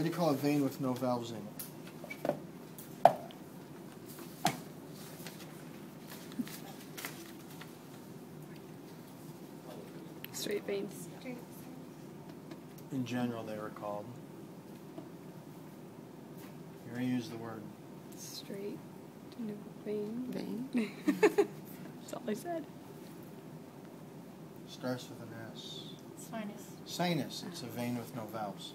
What do you call a vein with no valves in it? Straight veins. In general, they were called. You already used the word. Straight. No, vein. Vein. That's all I said. Starts with an S. Sinus. Sinus. It's a vein with no valves.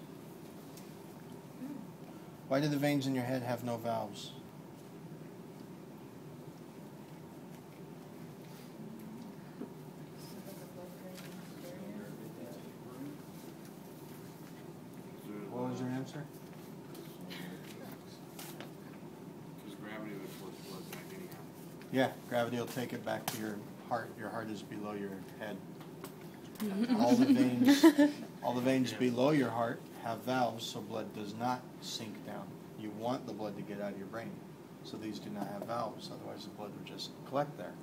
Why do the veins in your head have no valves? What was your answer? Because gravity would force blood back anyhow. Yeah, gravity will take it back to your heart. Your heart is below your head. All the veins below your heart have valves, so blood does not sink down. You want the blood to get out of your brain, so these do not have valves. Otherwise, the blood would just collect there.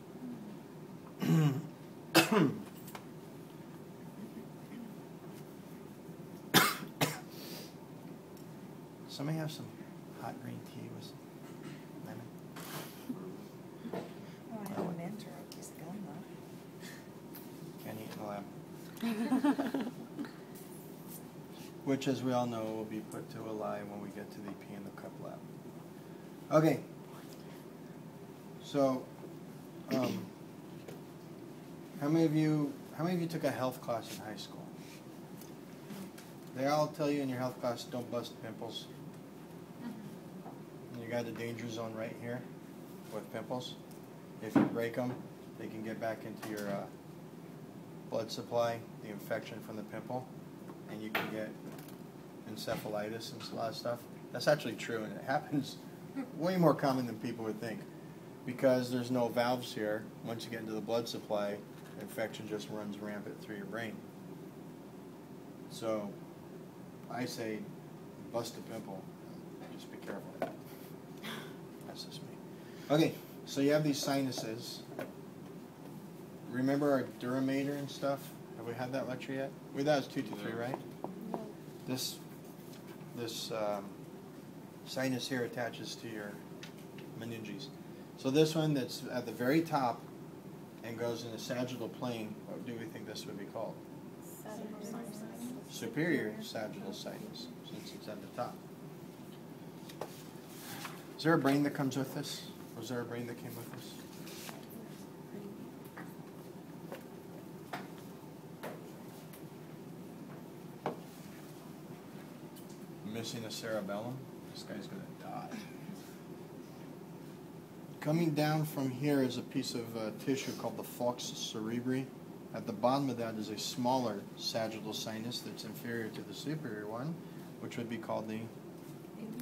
Somebody have some hot green tea with some lemon? Oh, I have a mentor. I guess gum though. Can't eat in the lab. Which, as we all know, will be put to a lie when we get to the pee in the cup lab. Okay. So, how many of you took a health class in high school? They all tell you in your health class, don't bust pimples. And you got a danger zone right here with pimples. If you break them, they can get back into your blood supply, the infection from the pimple, and you can get encephalitis and a lot of stuff. That's actually true, and it happens way more common than people would think. Because there's no valves here, once you get into the blood supply, infection just runs rampant through your brain. So, I say, bust a pimple. Just be careful. That's just me. Okay, so you have these sinuses. Remember our duramater and stuff? Have we had that lecture yet? That was 2 to 3, right? This sinus here attaches to your meninges. So this one that's at the very top and goes in the sagittal plane, what do we think this would be called? Superior sagittal sinus, since it's at the top. Is there a brain that comes with this? Was there a brain that came with this? Missing a cerebellum. This guy's going to die. Coming down from here is a piece of tissue called the falx cerebri. At the bottom of that is a smaller sagittal sinus that's inferior to the superior one, which would be called the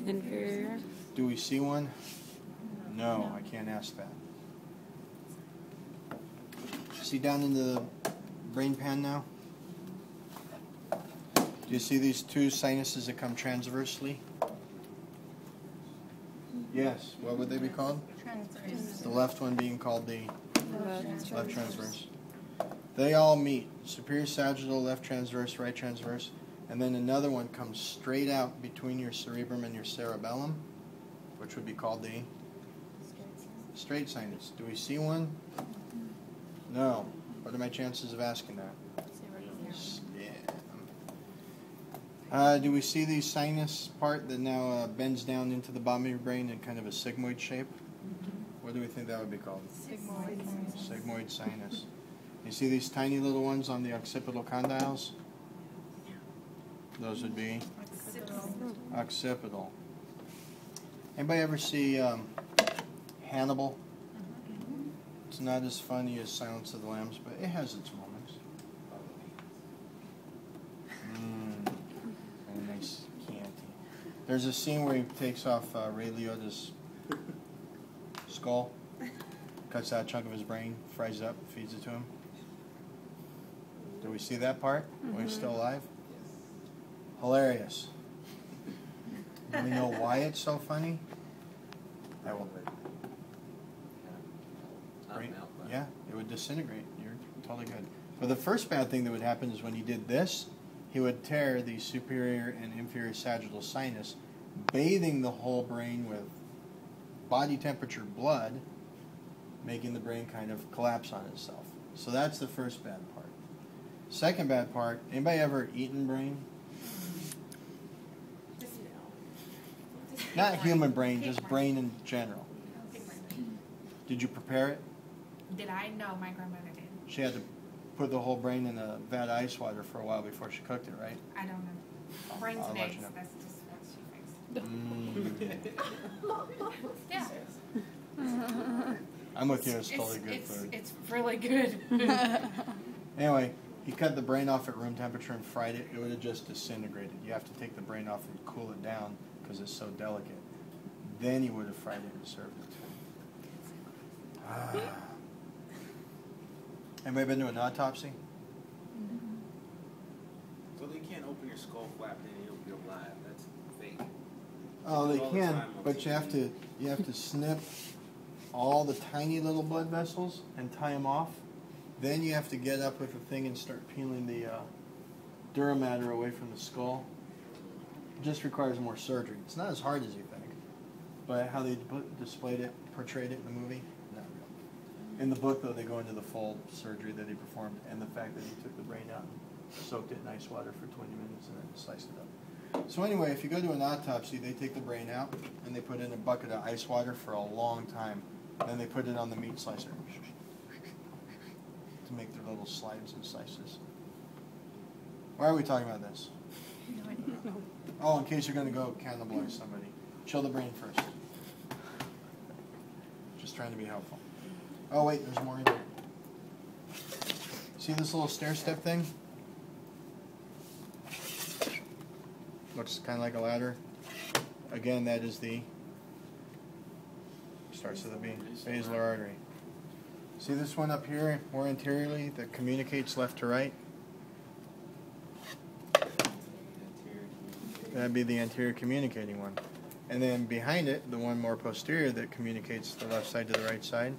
Inferior. Do we see one? No, I can't ask that. See down in the brain pan now? Do you see these two sinuses that come transversely? Yes. What would they be called? Transverse. The left one being called the left transverse. They all meet. Superior sagittal, left transverse, right transverse. And then another one comes straight out between your cerebrum and your cerebellum, which would be called the straight sinus. Do we see one? No. What are my chances of asking that? Yeah. Do we see the sinus part that now bends down into the bottom of your brain in kind of a sigmoid shape? What do we think that would be called? Sigmoid. Sigmoid sinus. You see these tiny little ones on the occipital condyles? Those would be occipital. Anybody ever see Hannibal? It's not as funny as Silence of the Lambs, but it has its moments. And a nice Chianti. There's a scene where he takes off Ray Liotta's skull, cuts out a chunk of his brain, fries it up, feeds it to him. Do we see that part when he's still alive? Hilarious. Do we know why it's so funny? I will. Yeah, it would disintegrate. You're totally good. But the first bad thing that would happen is when he did this, he would tear the superior and inferior sagittal sinus, bathing the whole brain with body temperature blood, making the brain kind of collapse on itself. So that's the first bad part. Second bad part, anybody ever eaten brain? Not human brain, just brain in general. Did you prepare it? Did I? No, my grandmother did. She had to put the whole brain in a vat of ice water for a while before she cooked it, right? I don't know. Brains I'll and let eggs. you know. That's just what she thinks. Yeah. I'm with you, it's totally good food. It's really good. Anyway, he cut the brain off at room temperature and fried it. It would have just disintegrated. You have to take the brain off and cool it down because it's so delicate. Then he would have fried it and served it. Anybody been to an autopsy? So they can't open your skull flap and then you're alive. That's fake. Oh, they All the can, time on but you have to snip all the tiny little blood vessels and tie them off. Then you have to get up with the thing and start peeling the dura mater away from the skull. It just requires more surgery. It's not as hard as you think, but how they displayed it, portrayed it in the movie, not real. In the book, though, they go into the full surgery that he performed and the fact that he took the brain out and soaked it in ice water for 20 minutes and then sliced it up. So anyway, if you go to an autopsy, they take the brain out and they put it in a bucket of ice water for a long time. Then they put it on the meat slicer to make their little slides and slices. Why are we talking about this? No idea. No. Oh, in case you're going to go cannibalize somebody. Chill the brain first. Just trying to be helpful. Oh wait, there's more in there. See this little stair step thing? Looks kind of like a ladder. Again, that is the, starts with a B, basilar artery. See this one up here, more anteriorly, that communicates left to right? That'd be the anterior communicating one. And then behind it, the one more posterior that communicates the left side to the right side?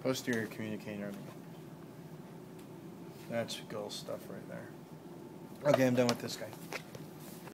Posterior communicating artery. That's Gull's stuff right there. Okay, I'm done with this guy.